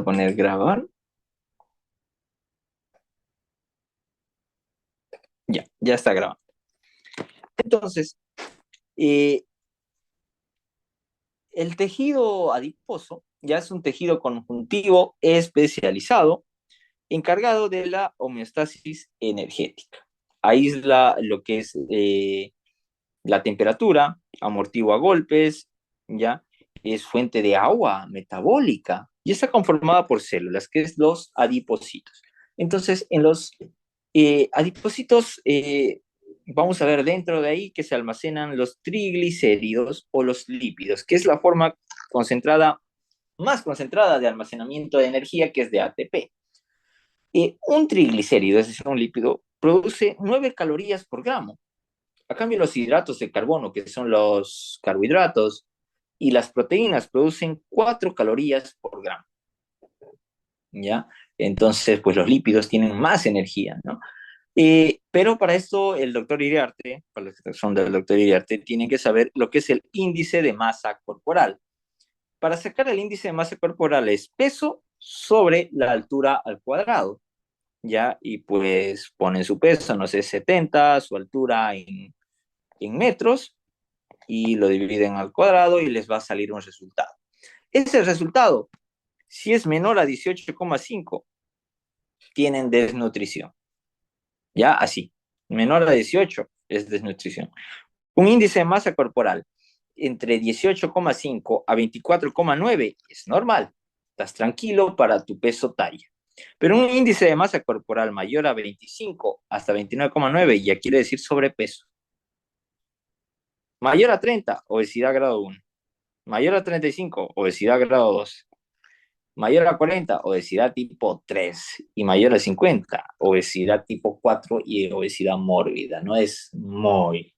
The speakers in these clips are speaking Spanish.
a poner grabar. Ya está grabando. Entonces, eh, el tejido adiposo ya es un tejido conjuntivo especializado encargado de la homeostasis energética. Aísla lo que es la temperatura, amortigua golpes, ya es fuente de agua metabólica y está conformada por células, que es los adipocitos. Entonces, en los adipocitos, vamos a ver dentro de ahí que se almacenan los triglicéridos o los lípidos, que es la forma concentrada, más concentrada de almacenamiento de energía, que es de ATP. Un triglicérido, es decir, un lípido, produce 9 calorías por gramo. A cambio, los hidratos de carbono, que son los carbohidratos, y las proteínas producen 4 calorías por gramo, ¿ya? Entonces, pues los lípidos tienen más energía, ¿no? Pero para esto, el doctor Iriarte, para los que son del doctor Iriarte, tienen que saber lo que es el índice de masa corporal. Para sacar el índice de masa corporal es peso sobre la altura al cuadrado, ¿ya? Y pues ponen su peso, no sé, 70, su altura en metros, y lo dividen al cuadrado y les va a salir un resultado. Ese resultado, si es menor a 18,5, tienen desnutrición. Ya así, menor a 18 es desnutrición. Un índice de masa corporal entre 18,5 a 24,9 es normal. Estás tranquilo para tu peso talla. Pero un índice de masa corporal mayor a 25 hasta 29,9 ya quiere decir sobrepeso. Mayor a 30, obesidad grado 1. Mayor a 35, obesidad grado 2. Mayor a 40, obesidad tipo 3. Y mayor a 50, obesidad tipo 4 y obesidad mórbida. No es muy,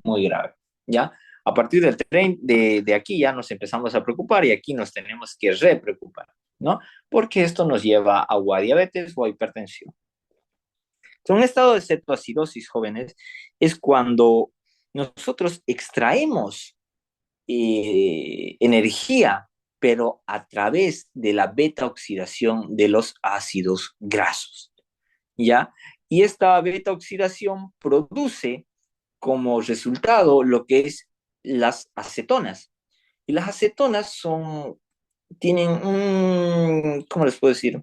muy grave. ¿Ya? A partir del tren de aquí ya nos empezamos a preocupar y aquí nos tenemos que re-preocupar, ¿no? Porque esto nos lleva a o a diabetes o a hipertensión. Entonces, un estado de cetoacidosis, jóvenes, es cuando nosotros extraemos energía, pero a través de la beta oxidación de los ácidos grasos, ¿ya? Y esta beta oxidación produce como resultado lo que es las acetonas. Y las acetonas tienen ¿cómo les puedo decir?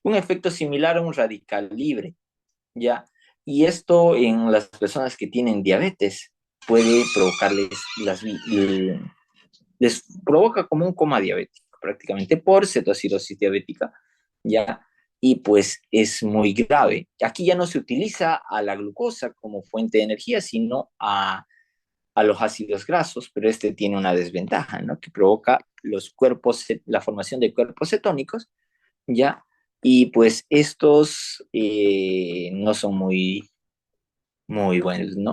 Un efecto similar a un radical libre, ¿ya? Y esto en las personas que tienen diabetes puede provocarles les provoca como un coma diabético, prácticamente por cetoacidosis diabética, ¿ya? Y pues es muy grave. Aquí ya no se utiliza a la glucosa como fuente de energía, sino a los ácidos grasos, pero este tiene una desventaja, ¿no? Que provoca los cuerpos, la formación de cuerpos cetónicos, ¿ya? Y pues estos no son muy buenos, ¿no?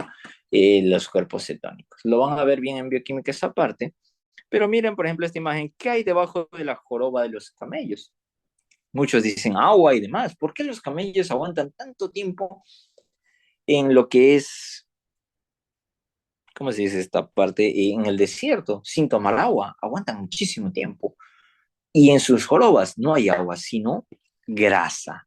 Los cuerpos cetónicos. Lo van a ver bien en bioquímica esa parte, pero miren, por ejemplo, esta imagen, ¿qué hay debajo de la joroba de los camellos? Muchos dicen agua y demás. ¿Por qué los camellos aguantan tanto tiempo en lo que es, ¿cómo se dice esta parte? En el desierto, sin tomar agua. Aguantan muchísimo tiempo. Y en sus jorobas no hay agua, sino grasa.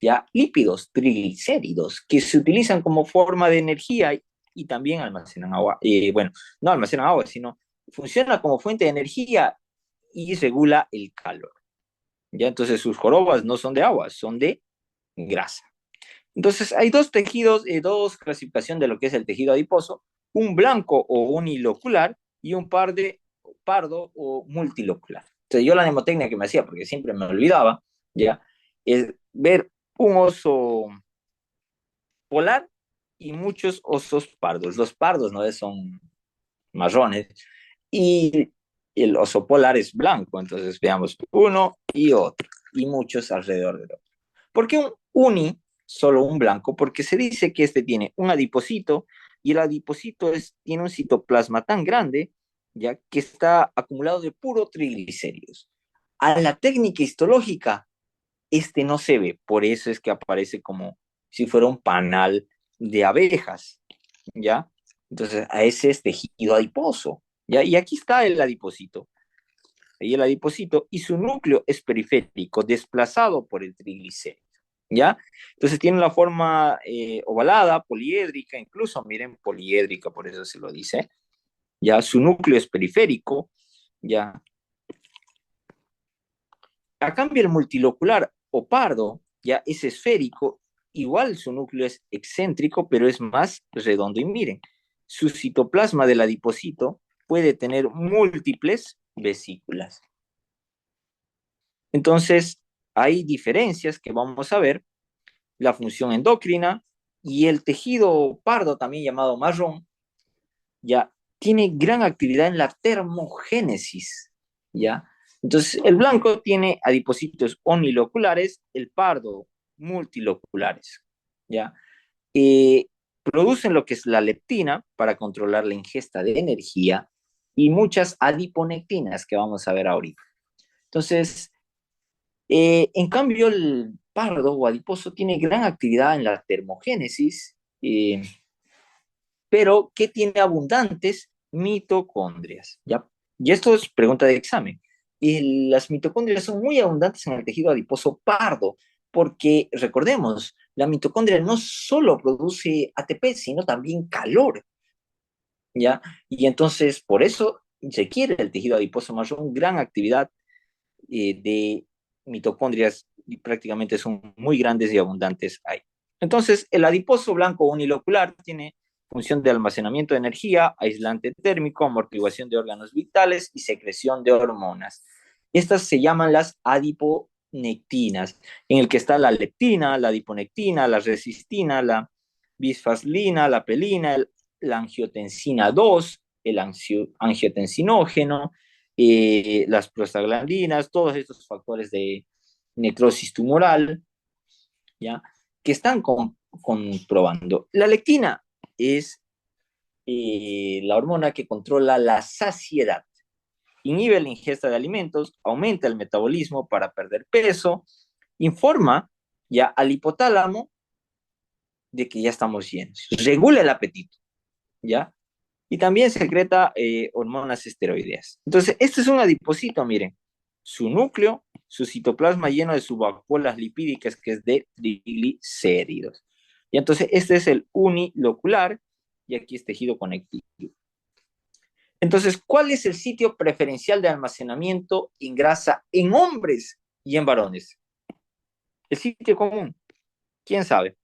¿Ya? Lípidos, triglicéridos, que se utilizan como forma de energía y también almacenan agua. Bueno, no almacenan agua, sino funciona como fuente de energía y regula el calor. ¿Ya? Entonces sus jorobas no son de agua, son de grasa. Entonces hay dos tejidos, dos clasificaciones de lo que es el tejido adiposo, un blanco o unilocular y un pardo o multilocular. Entonces yo la mnemotecnia que me hacía, porque siempre me olvidaba, ¿ya? Es ver un oso polar y muchos osos pardos. Los pardos no son marrones y el oso polar es blanco, entonces veamos uno y otro y muchos alrededor del otro. ¿Por qué un uni, solo un blanco? Porque se dice que este tiene un adipocito y el adipocito tiene un citoplasma tan grande ya que está acumulado de puro triglicéridos. A la técnica histológica, este no se ve, por eso es que aparece como si fuera un panal de abejas, ¿ya? Entonces, a ese es tejido adiposo, ¿ya? Y aquí está el adipocito. ahí el adipocito, y su núcleo es periférico, desplazado por el triglicérido, ¿ya? Entonces tiene la forma ovalada, poliédrica, incluso, miren, poliédrica, por eso se lo dice, ¿ya? Su núcleo es periférico, ¿ya? A cambio, el multilocular o pardo ya es esférico, igual su núcleo es excéntrico, pero es más redondo. Y miren, su citoplasma del adipocito puede tener múltiples vesículas. Entonces, hay diferencias que vamos a ver, la función endocrina y el tejido pardo, también llamado marrón, ya tiene gran actividad en la termogénesis, ¿ya? Entonces, el blanco tiene adipocitos uniloculares, el pardo multiloculares, ¿ya? Eh, Producen lo que es la leptina para controlar la ingesta de energía y muchas adiponectinas que vamos a ver ahorita. Entonces, en cambio, el pardo o adiposo tiene gran actividad en la termogénesis, pero que tiene abundantes mitocondrias, ¿ya? Y esto es pregunta de examen. Y las mitocondrias son muy abundantes en el tejido adiposo pardo, porque recordemos, la mitocondria no solo produce ATP, sino también calor, ¿ya? Y entonces, por eso requiere el tejido adiposo marrón gran actividad de mitocondrias y prácticamente son muy grandes y abundantes ahí. Entonces, el adiposo blanco unilocular tiene función de almacenamiento de energía, aislante térmico, amortiguación de órganos vitales y secreción de hormonas. Estas se llaman las adiponectinas, en el que está la leptina, la adiponectina, la resistina, la bisfasfina, la pelina, la angiotensina 2, el angiotensinógeno, las prostaglandinas, todos estos factores de necrosis tumoral, ¿ya? Que están comprobando. La lectina es la hormona que controla la saciedad, inhibe la ingesta de alimentos, aumenta el metabolismo para perder peso, informa ya al hipotálamo de que ya estamos llenos, regula el apetito, ¿ya? Y también secreta hormonas esteroideas. Entonces, este es un adipocito, miren, su núcleo, su citoplasma lleno de subvacuolas lipídicas, que es de triglicéridos. Y entonces, este es el unilocular, y aquí es tejido conectivo. Entonces, ¿cuál es el sitio preferencial de almacenamiento en grasa en hombres y en varones? El sitio común, ¿quién sabe?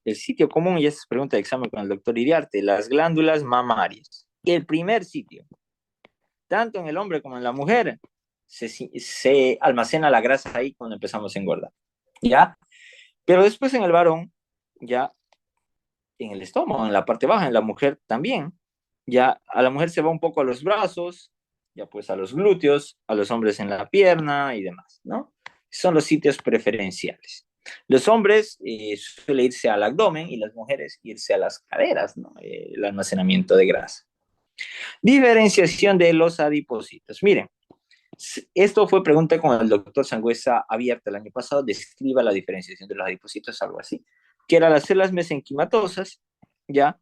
El sitio común, y esa es pregunta de examen con el doctor Iriarte, las glándulas mamarias. El primer sitio, tanto en el hombre como en la mujer, se almacena la grasa ahí cuando empezamos a engordar, ¿ya? Pero después en el varón, ya en el estómago, en la parte baja, en la mujer también, ya a la mujer se va un poco a los brazos, ya pues a los glúteos, a los hombres en la pierna y demás, ¿no? Son los sitios preferenciales. Los hombres suelen irse al abdomen y las mujeres irse a las caderas, ¿no? El almacenamiento de grasa. Diferenciación de los adipocitos. Miren, esto fue pregunta con el doctor Sangüesa abierta el año pasado, describa la diferenciación de los adipocitos, algo así, que eran las células mesenquimatosas, ya,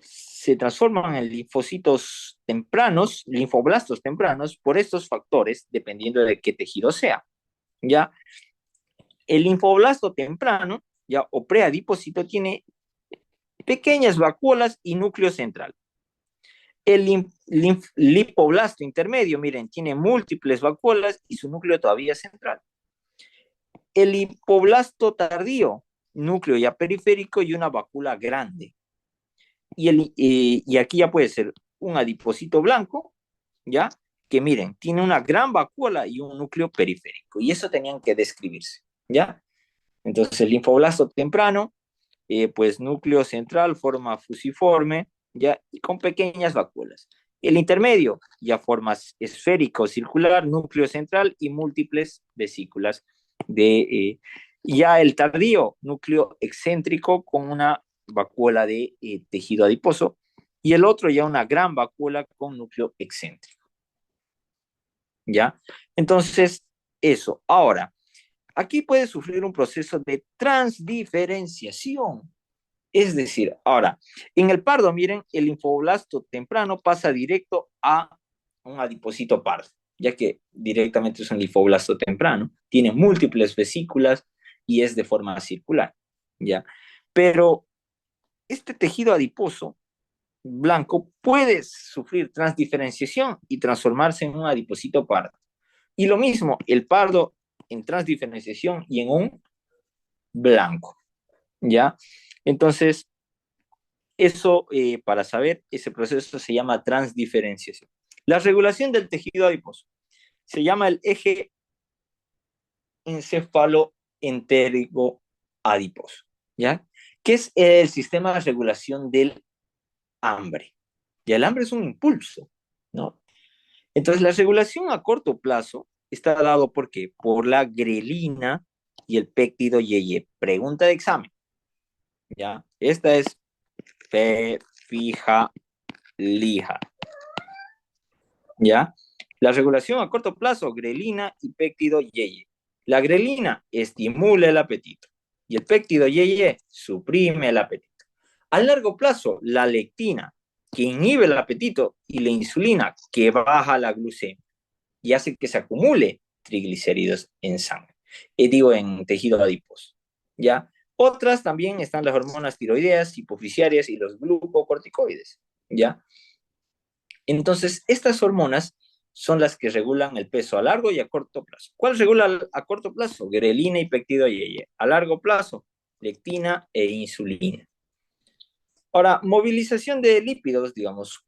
se transforman en linfocitos tempranos, linfoblastos tempranos, por estos factores, dependiendo de qué tejido sea, ya. El linfoblasto temprano, ya, o preadipocito, tiene pequeñas vacuolas y núcleo central. El lipoblasto intermedio, miren, tiene múltiples vacuolas y su núcleo todavía central. El lipoblasto tardío, núcleo ya periférico y una vacula grande. Y aquí ya puede ser un adipocito blanco, ¿ya? Que miren, tiene una gran vacuola y un núcleo periférico. Y eso tenían que describirse, ¿ya? Entonces el linfoblasto temprano, pues núcleo central, forma fusiforme, ya, y con pequeñas vacuolas. El intermedio, ya forma esférica o circular, núcleo central y múltiples vesículas. Ya el tardío, núcleo excéntrico con una vacuola de tejido adiposo, y el otro ya una gran vacuola con núcleo excéntrico. ¿Ya? Entonces, eso. Ahora, aquí puede sufrir un proceso de transdiferenciación. Es decir, ahora, en el pardo, miren, el linfoblasto temprano pasa directo a un adipocito pardo, ya que directamente es un linfoblasto temprano, tiene múltiples vesículas y es de forma circular, ¿ya? Pero este tejido adiposo blanco puede sufrir transdiferenciación y transformarse en un adipocito pardo. Y lo mismo, el pardo en transdiferenciación y en un blanco, ¿ya? Entonces, eso, para saber, ese proceso se llama transdiferenciación. La regulación del tejido adiposo se llama el eje encefaloentérico adiposo, ¿ya? Que es el sistema de regulación del hambre. Y el hambre es un impulso, ¿no? Entonces, la regulación a corto plazo está dado ¿por qué? Por la grelina y el péptido YY. Pregunta de examen, ¿ya? Esta es fe, fija, lija, ¿ya? La regulación a corto plazo, grelina y péptido YY. La grelina estimula el apetito y el péptido YY suprime el apetito. A largo plazo, la lectina, que inhibe el apetito, y la insulina, que baja la glucemia y hace que se acumule triglicéridos en sangre, digo, en tejido adiposo, ¿ya? Otras también están las hormonas tiroideas, hipofisiarias y los glucocorticoides, ¿ya? Entonces, estas hormonas son las que regulan el peso a largo y a corto plazo. ¿Cuál regula a corto plazo? Grelina y péptido YY. A largo plazo, lectina e insulina. Ahora, movilización de lípidos, digamos,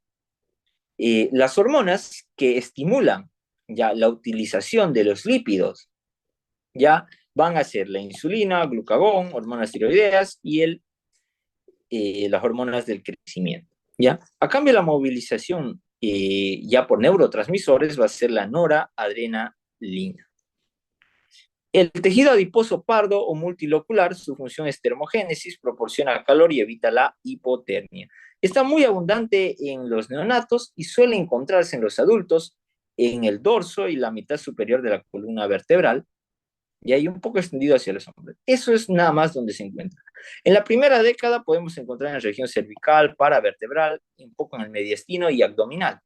las hormonas que estimulan ya la utilización de los lípidos ya van a ser la insulina, glucagón, hormonas tiroideas y las hormonas del crecimiento. ¿Ya? A cambio, la movilización ya por neurotransmisores va a ser la noradrenalina. El tejido adiposo pardo o multilocular, su función es termogénesis, proporciona calor y evita la hipotermia. Está muy abundante en los neonatos y suele encontrarse en los adultos en el dorso y la mitad superior de la columna vertebral, y hay un poco extendido hacia los hombres. Eso es nada más donde se encuentra. En la primera década podemos encontrar en la región cervical, paravertebral, un poco en el mediastino y abdominal,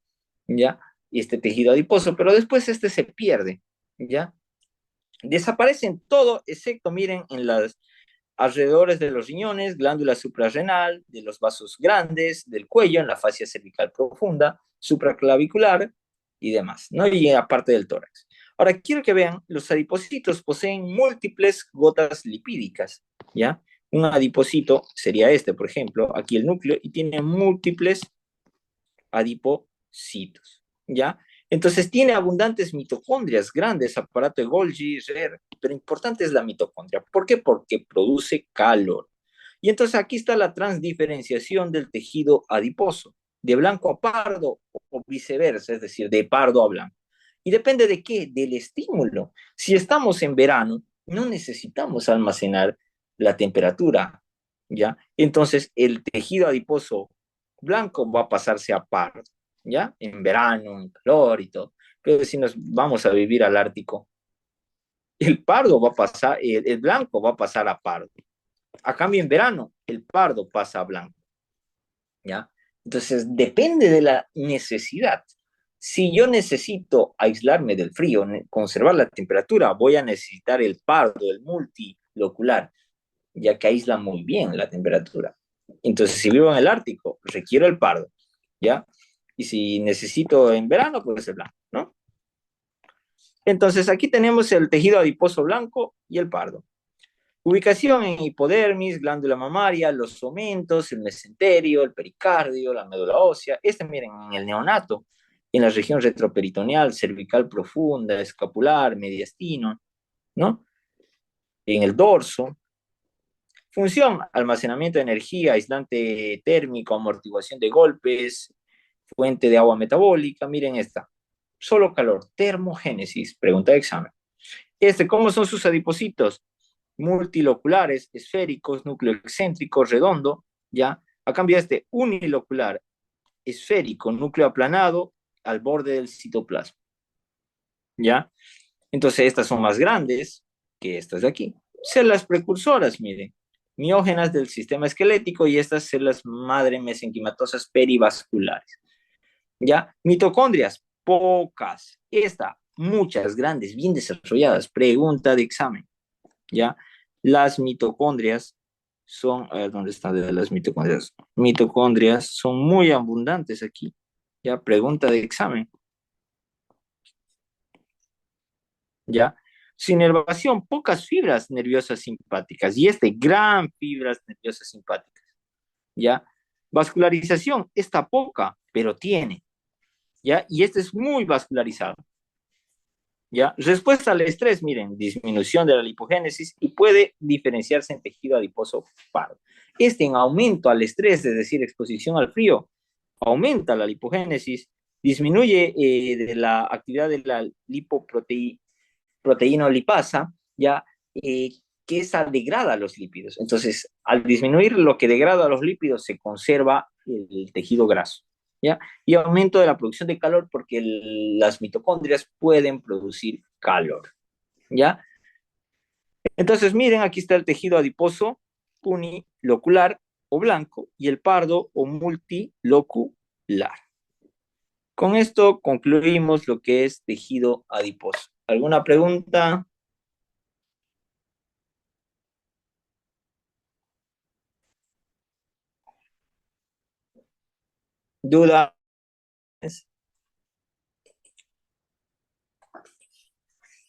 ¿ya? Y este tejido adiposo, pero después este se pierde, ¿ya? Desaparecen todo, excepto, miren, en las alrededores de los riñones, glándula suprarrenal, de los vasos grandes, del cuello, en la fascia cervical profunda, supraclavicular y demás, ¿no? Y aparte del tórax. Ahora, quiero que vean, los adipocitos poseen múltiples gotas lipídicas, ¿ya? Un adipocito sería este, por ejemplo, aquí el núcleo, y tiene múltiples adipocitos, ¿ya? Entonces tiene abundantes mitocondrias, grandes, aparato de Golgi, RER, pero importante es la mitocondria. ¿Por qué? Porque produce calor. Y entonces aquí está la transdiferenciación del tejido adiposo, de blanco a pardo o viceversa, es decir, de pardo a blanco. ¿Y depende de qué? Del estímulo. Si estamos en verano, no necesitamos almacenar la temperatura, ¿ya? Entonces el tejido adiposo blanco va a pasarse a pardo, ¿ya? En verano, en calor y todo. Pero si nos vamos a vivir al Ártico, el pardo va a pasar, el blanco va a pasar a pardo. A cambio, en verano, el pardo pasa a blanco, ¿ya? Entonces, depende de la necesidad. Si yo necesito aislarme del frío, conservar la temperatura, voy a necesitar el pardo, el multilocular, ya que aísla muy bien la temperatura. Entonces, si vivo en el Ártico, requiero el pardo, ¿ya? Y si necesito en verano, pues el blanco, ¿no? Entonces, aquí tenemos el tejido adiposo blanco y el pardo. Ubicación en hipodermis, glándula mamaria, los omentos, el mesenterio, el pericardio, la médula ósea. Este, miren, en el neonato, en la región retroperitoneal, cervical profunda, escapular, mediastino, ¿no? En el dorso. Función, almacenamiento de energía, aislante térmico, amortiguación de golpes, fuente de agua metabólica. Miren esta, solo calor, termogénesis, pregunta de examen. ¿Cómo son sus adipocitos? Multiloculares, esféricos, núcleo excéntrico, redondo, ¿ya? A cambio unilocular, esférico, núcleo aplanado al borde del citoplasma, ¿ya? Entonces estas son más grandes que estas de aquí. Células precursoras, miren, miógenas del sistema esquelético y estas células madre mesenquimatosas perivasculares. ¿Ya? Mitocondrias, pocas. Esta, muchas, grandes, bien desarrolladas. Pregunta de examen. ¿Ya? Las mitocondrias son, a ver, ¿dónde están las mitocondrias? Mitocondrias son muy abundantes aquí. ¿Ya? Pregunta de examen. ¿Ya? Sin inervación, pocas fibras nerviosas simpáticas. Y gran fibras nerviosas simpáticas. ¿Ya? Vascularización, esta poca, pero tiene. ¿Ya? Y este es muy vascularizado. ¿Ya? Respuesta al estrés, miren, disminución de la lipogénesis y puede diferenciarse en tejido adiposo pardo. En aumento al estrés, es decir, exposición al frío, aumenta la lipogénesis, disminuye de la actividad de la lipoproteína lipasa, ya que esa degrada los lípidos. Entonces, al disminuir lo que degrada los lípidos, se conserva el tejido graso. ¿Ya? Y aumento de la producción de calor porque las mitocondrias pueden producir calor. ¿Ya? Entonces, miren, aquí está el tejido adiposo unilocular o blanco y el pardo o multilocular. Con esto concluimos lo que es tejido adiposo. ¿Alguna pregunta? ¿Duda?